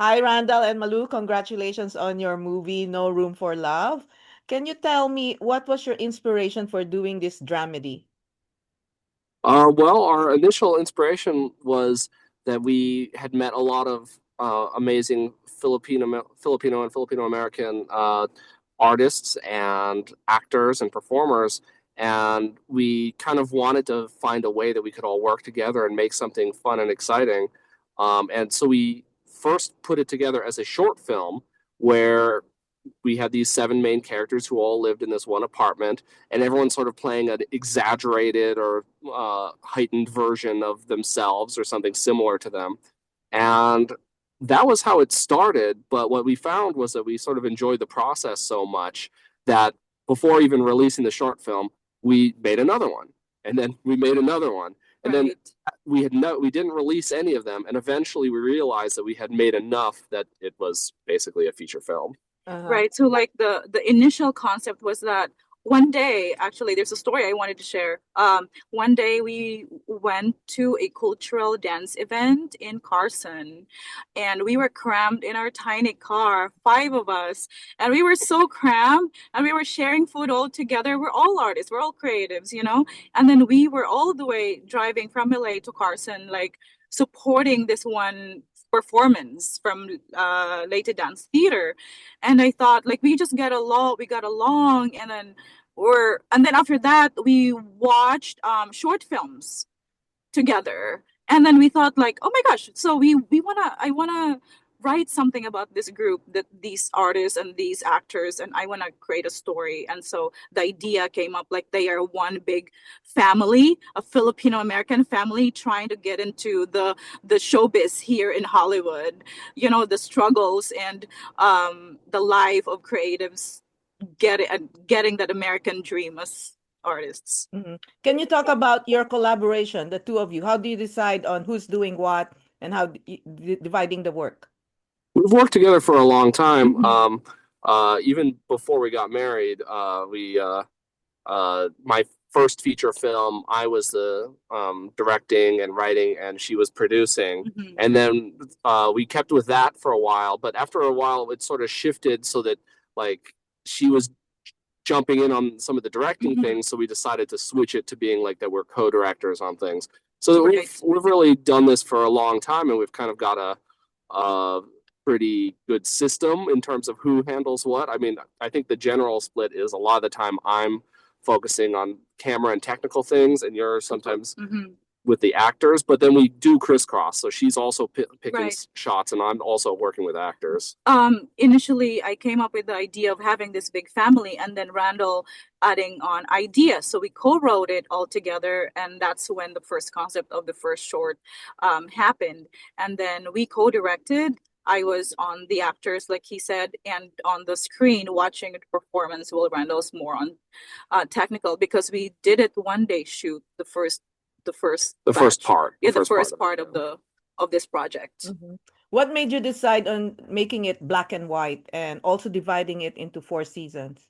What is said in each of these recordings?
Hi, Randal and Malou. Congratulations on your movie, No Room for Love. Can you tell me what was your inspiration for doing this dramedy? Well, our initial inspiration was that we had met a lot of amazing Filipino and Filipino American artists and actors and performers, and we kind of wanted to find a way that we could all work together and make something fun and exciting. And so we first put it together as a short film where we had these seven main characters who all lived in this one apartment, and everyone's sort of playing an exaggerated or heightened version of themselves or something similar to them. And that was how it started. But what we found was that we sort of enjoyed the process so much that before even releasing the short film, we made another one, and then we made another one, and then Right. we didn't release any of them, and eventually we realized that we had made enough that it was basically a feature film. Uh-huh. Right. So like the initial concept was that one day, actually, there's a story I wanted to share. One day we went to a cultural dance event in Carson, and we were crammed in our tiny car, five of us, and we were so crammed, and we were sharing food all together. We're all artists, we're all creatives, you know. And then we were all the way driving from LA to Carson, like supporting this one performance from Late Dance Theater. And I thought like we got along, and then after that we watched short films together. And then we thought like, oh my gosh, so we wanna I wanna write something about this group, that these artists and these actors, and I wanna create a story. And so the idea came up like they are one big family, a Filipino American family trying to get into the showbiz here in Hollywood. You know, the struggles and the life of creatives getting that American dream as artists. Mhm. Can you talk about your collaboration, the two of you? How do you decide on who's doing what and how dividing the work? We've worked together for a long time. Mhm. Even before we got married, my first feature film, I was the directing and writing, and she was producing. Mhm. And then we kept with that for a while. But after a while, it sort of shifted so that like she was jumping in on some of the directing Mhm. things. So we decided to switch it to being like that we're co-directors on things. So we've Right. we've really done this for a long time, and we've kind of got a pretty good system in terms of who handles what. I mean, I think the general split is a lot of the time I'm focusing on camera and technical things, and you're sometimes Mhm. with the actors, but then we do crisscross. So she's also picking Right. shots, and I'm also working with actors. Initially, I came up with the idea of having this big family, and then Randall adding on ideas. So we co-wrote it all together, and that's when the first concept of the first short happened. And then we co-directed. I was on the actors, like he said, and on the screen watching the performance, while Randall's more on technical, because we did it one day shoot the first The first batch. part, the Yeah, the first part first of it. part of Yeah. the of this project. Mhm. What made you decide on making it black and white and also dividing it into four seasons?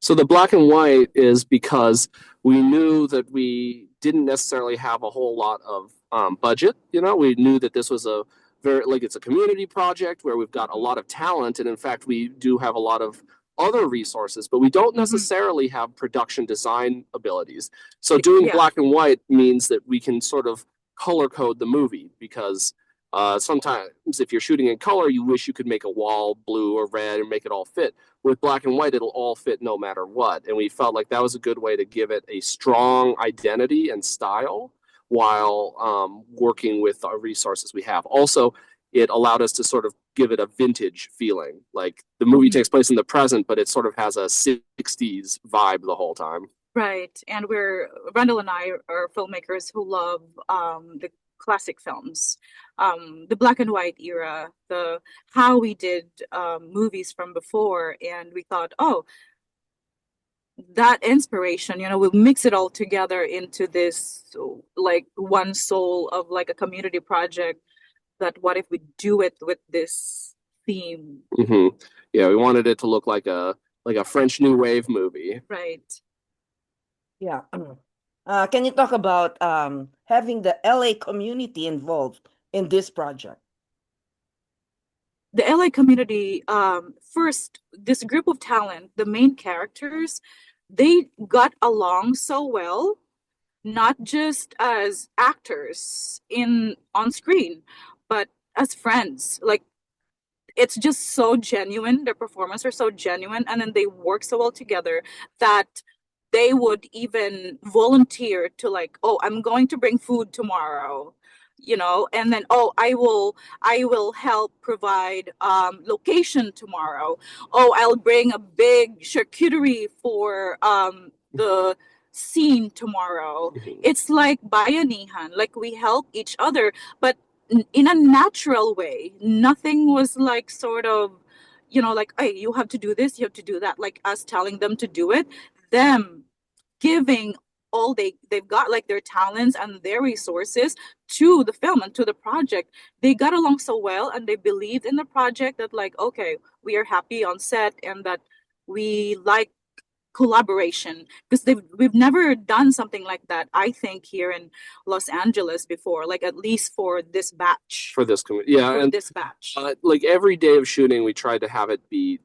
So the black and white is because we knew that we didn't necessarily have a whole lot of budget. You know, we knew that this was a very like it's a community project where we've got a Mhm. lot of talent, and in fact, we do have a lot of other resources, but we don't Mhm. necessarily have production design abilities. So doing Yeah. black and white means that we can sort of color code the movie because sometimes if you're shooting in color, you wish you could make a wall blue or red and make it all fit. With black and white, it'll all fit no matter what. And we felt like that was a good way to give it a strong identity and style while working with our resources we have. Also, it allowed us to sort of give it a vintage feeling. Like the movie Mhm. takes place in the present, but it sort of has a 60s vibe the whole time. Right. And we're Randall and I are filmmakers who love the classic films, the black and white era, the how we did movies from before, and we thought, oh, that inspiration, we'll mix it all together into this like one soul of like a community project. That what if we do it with this theme, Hmm. Yeah, we wanted it to look like a French New Wave movie. right? Yeah. Can you talk about having the LA community involved in this project? the LA community, first, this group of talent, the main characters, they got along so well, not just as actors in on screen, but as friends. Like, it's just so genuine. Their performances are so genuine, and then they work so well together that they would even volunteer to, like, oh, I'm going to bring food tomorrow, and then, oh, I will help provide location tomorrow. Oh, I'll bring a big charcuterie for the scene tomorrow. It's like bayanihan, like we help each other, but in a natural way. Nothing was like sort of, like, hey, you have to do this, you have to do that, like us telling them to do it. Them giving all they've got, like their talents and their resources to the film and to the project. They got along so well, and they believed in the project that, like, okay, we are happy on set, and that we like collaboration, because we've never done something like that, I think, here in Los Angeles before, like, at least for this batch. For this yeah, For and this batch. like every day of shooting, we tried to have it be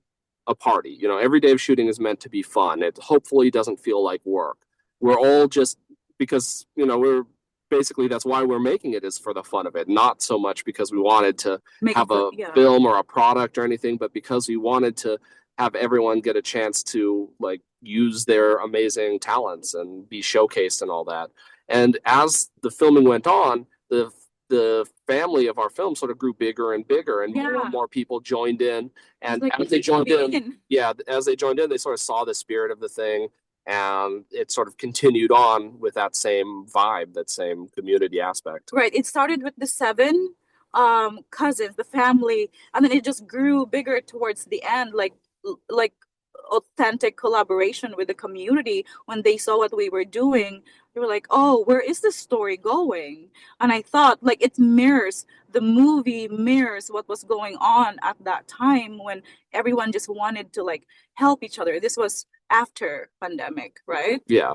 a party. Every day of shooting is meant to be fun. It hopefully doesn't feel like work. We're all just because we're basically, that's why we're making it, is for the fun of it, not so much because we wanted to have a film or a product or anything, but because we wanted to have everyone get a chance to, like, use their amazing talents and be showcased and all that. And as the filming went on, the family of our film sort of grew bigger and bigger, and more and more people joined in. And like, as they joined in, they sort of saw the spirit of the thing, and it sort of continued on with that same vibe, that same community aspect. Right. It started with the 7 cousins, the family, and then it just grew bigger towards the end, like authentic collaboration with the community. When they saw what we were doing, they were like, oh, where is this story going? And I thought, like, the movie mirrors what was going on at that time, when everyone just wanted to, like, help each other. This was after pandemic, right? Yeah.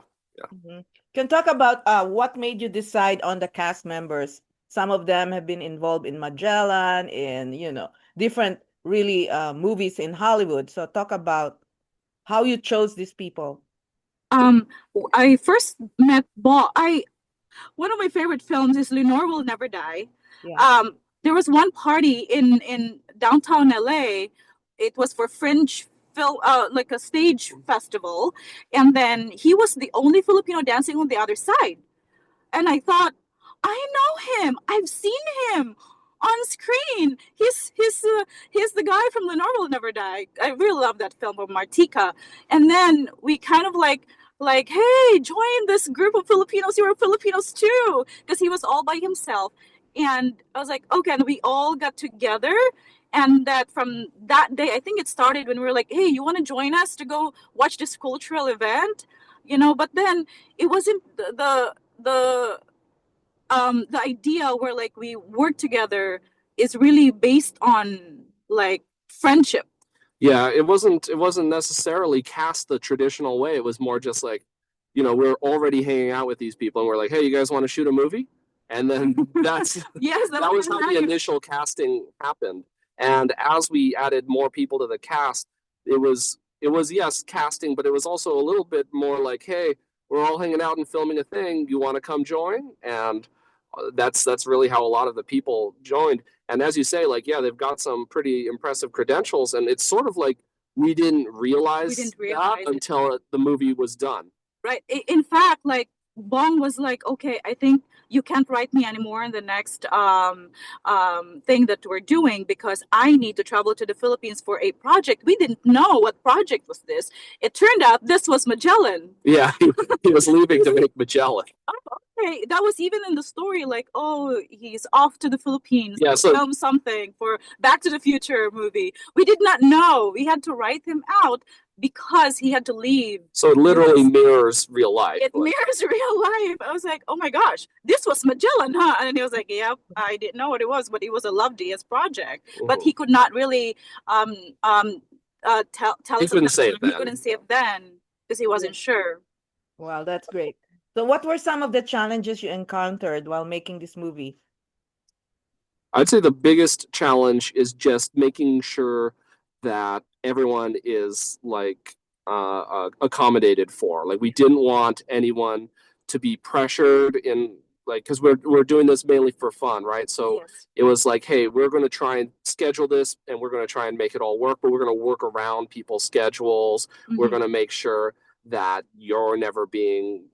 Can talk about what made you decide on the cast members? Some of them have been involved in Magellan, in different really movies in Hollywood. So talk about how you chose these people. I first met Bob. One of my favorite films is Lenore Will Never Die. Yeah. There was one party in downtown LA. It was for Fringe film, like a stage festival, and then he was the only Filipino dancing on the other side. And I thought, I know him. I've seen him on screen. He's the guy from Lenore Will Never Die. I really love that film of Martika. And then we kind of like, hey, join this group of Filipinos. You are Filipinos too, because he was all by himself. And I was like, okay, and we all got together. And that from that day, I think it started when we were like, hey, you want to join us to go watch this cultural event? But then it wasn't the idea where, like, we work together is really based on, like, friendship. Yeah, it wasn't necessarily cast the traditional way. It was more just like, we're already hanging out with these people, and we're like, hey, you guys want to shoot a movie? And then that's yes, that was how the initial casting happened. And as we added more people to the cast, it was yes, casting, but it was also a little bit more like, hey, we're all hanging out and filming a thing. You want to come join? And that's really how a lot of the people joined. And as you say, like, yeah, they've got some pretty impressive credentials, and it's sort of like we didn't realize that until the movie was done. Right. In fact, like, Bong was like, okay, I think you can't write me anymore in the next thing that we're doing, because I need to travel to the Philippines for a project. We didn't know what project was this. It turned out this was Magellan. Yeah, he was leaving to make Magellan. Okay, that was even in the story, like, oh, he's off to the Philippines to film something for Back to the Future movie. We did not know. We had to write him out because he had to leave. So it literally mirrors real life. It mirrors real life. I was like, oh my gosh, this was Magellan, huh? And he was like, yep, I didn't know what it was, but it was a Love DS project. But he could not really tell he us. Couldn't say it then. He couldn't say it then because he wasn't sure. Wow, that's great. So what were some of the challenges you encountered while making this movie? I'd say the biggest challenge is just making sure that everyone is like accommodated for. Like we didn't want anyone to be pressured in like because we're doing this mainly for fun, right? So Yes. it was like, hey, we're going to try and schedule this, and we're going to try and make it all work, but we're going to work around people's schedules. We're going to make sure that you're never being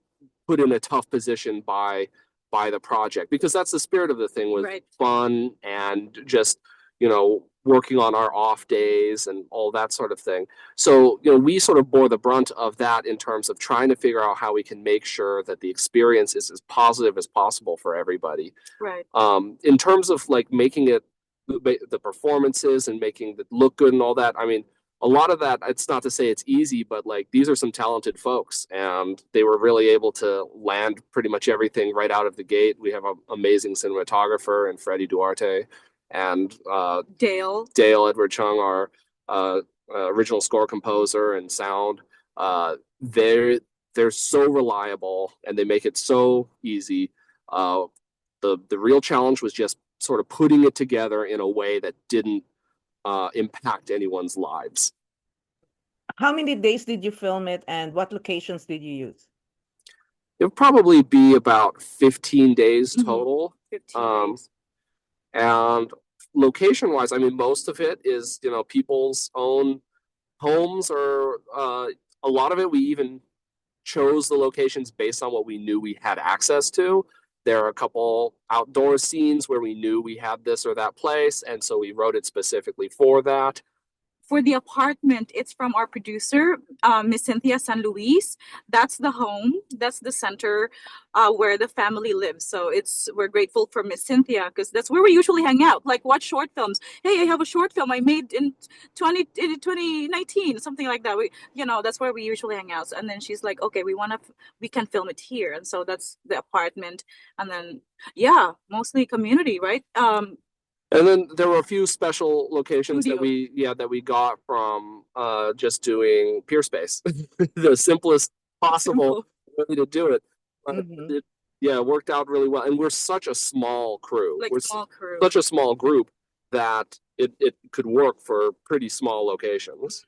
put in a tough position by the project because that's the spirit of the thing was Right. fun and just working on our off days and all that sort of thing. So we sort of bore the brunt of that in terms of trying to figure out how we can make sure that the experience is as positive as possible for everybody. Right. In terms of like making it the performances and making it look good and all that, I mean, a lot of that, it's not to say it's easy, but like these are some talented folks and they were really able to land pretty much everything right out of the gate. We have an amazing cinematographer and Freddie Duarte and Dale Edward Chung, our original score composer and sound. They're so reliable and they make it so easy. The real challenge was just sort of putting it together in a way that didn't impact anyone's lives. How many days did you film it, and what locations did you use? It would probably be about 15 days total. 15 days. And location wise, I mean, most of it is, people's own homes or a lot of it, we even chose the locations based on what we knew we had access to. There are a couple outdoor scenes where we knew we had this or that place, and so we wrote it specifically for that. For the apartment, it's from our producer, Miss Cynthia San Luis. That's the home. That's the center where the family lives. So we're grateful for Miss Cynthia because that's where we usually hang out. Like watch short films. Hey, I have a short film I made in 2019, something like that. That's where we usually hang out. And then she's like, okay, we can film it here. And so that's the apartment. And then mostly community, right? And then there were a few special locations that we got from just doing Peer Space, the simplest possible way to do it. It worked out really well. And we're such a small crew. We're such a small group that it could work for pretty small locations.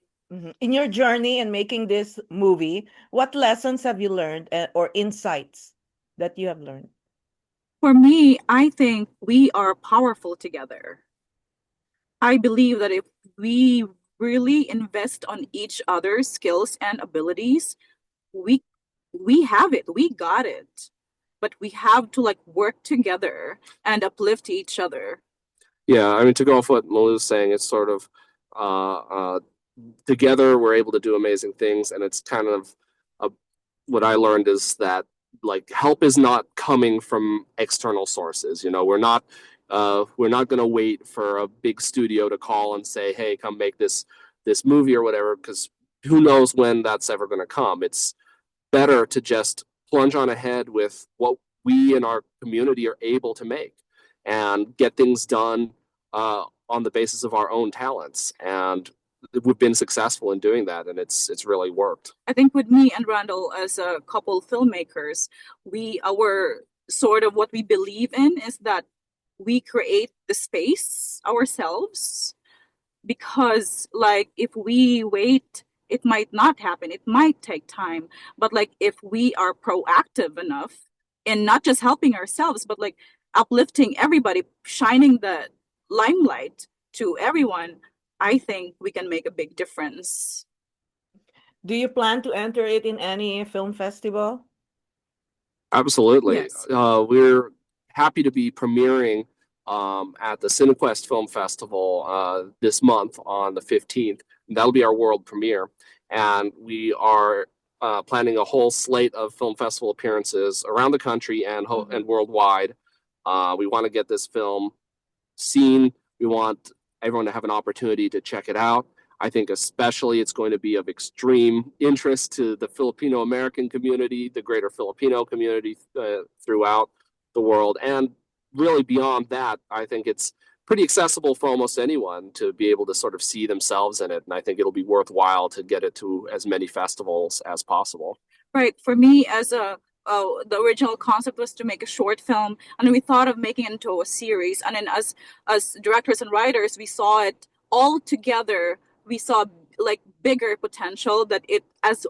In your journey in making this movie, what lessons have you learned or insights that you have learned? For me, I think we are powerful together. I believe that if we really invest on each other's skills and abilities, we have it. We got it. But we have to work together and uplift each other. Yeah, I mean, to go off what Malou's saying, it's sort of together we're able to do amazing things, and it's kind of what I learned is that help is not coming from external sources. We're not going to wait for a big studio to call and say, hey, come make this movie or whatever, because who knows when that's ever going to come. It's better to just plunge on ahead with what we in our community are able to make and get things done on the basis of our own talents. And we've been successful in doing that, and it's really worked. I think with me and Randal as a couple filmmakers, our sort of what we believe in is that we create the space ourselves, because if we wait, it might not happen. It might take time. But if we are proactive enough in not just helping ourselves, but uplifting everybody, shining the limelight to everyone, I think we can make a big difference. Do you plan to enter it in any film festival? Absolutely. Yes. We're happy to be premiering at the CineQuest Film Festival this month on the 15th. That'll be our world premiere. And we are planning a whole slate of film festival appearances around the country and worldwide. We want to get this film seen. We want everyone to have an opportunity to check it out. I think especially it's going to be of extreme interest to the Filipino American community, the greater Filipino community throughout the world. And really beyond that, I think it's pretty accessible for almost anyone to be able to sort of see themselves in it. And I think it'll be worthwhile to get it to as many festivals as possible. Right. For me, as a the original concept was to make a short film, and we thought of making it into a series. And then as directors and writers, we saw it all together. We saw like bigger potential that it as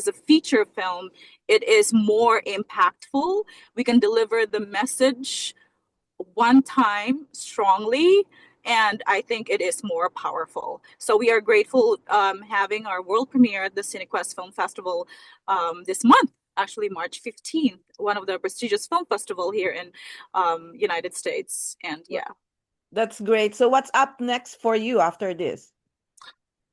a feature film, it is more impactful. We can deliver the message one time strongly, and I think it is more powerful. So we are grateful having our world premiere at the CineQuest Film Festival this month, actually March 15th, one of the prestigious film festival here in United States. And yeah. That's great. So what's up next for you after this?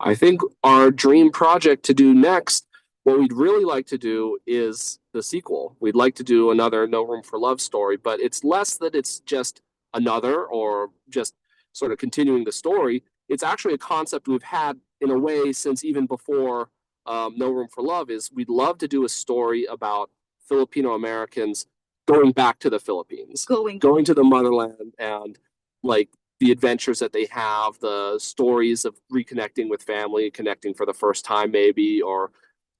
I think our dream project to do next, what we'd really like to do is the sequel. We'd like to do another No Room for Love story, but it's less that it's just another or just sort of continuing the story. It's actually a concept we've had in a way since even before No Room for Love. Is we'd love to do a story about Filipino Americans going back to the Philippines, going to the motherland, and like the adventures that they have, the stories of reconnecting with family, connecting for the first time maybe, or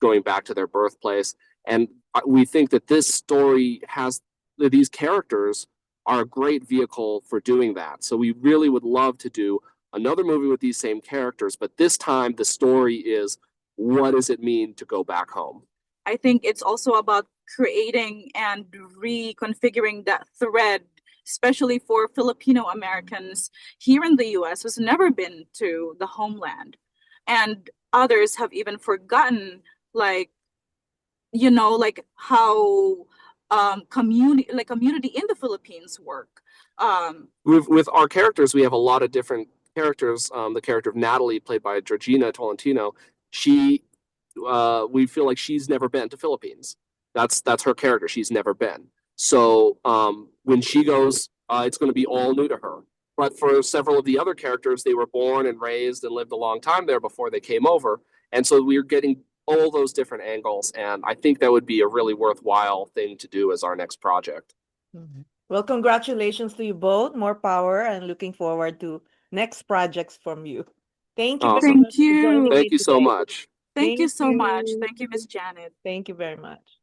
going back to their birthplace. And we think that this story has, these characters are a great vehicle for doing that. So we really would love to do another movie with these same characters, but this time the story is, what does it mean to go back home? I think it's also about creating and reconfiguring that thread, especially for Filipino Americans here in the US who's never been to the homeland. And others have even forgotten, like, like how community in the Philippines work. With our characters, we have a lot of different characters. The character of Natalie, played by Georgina Tolentino, we feel like she's never been to Philippines. That's her character. She's never been. So when she goes, it's going to be all new to her. But for several of the other characters, they were born and raised and lived a long time there before they came over. And so we're getting all those different angles. And I think that would be a really worthwhile thing to do as our next project. Mm-hmm. Well, congratulations to you both. More power, and looking forward to next projects from you. Thank you very Awesome. much for joining me Thank you so today. much. Thank you so much. Thank you, Miss Janet. Thank you very much.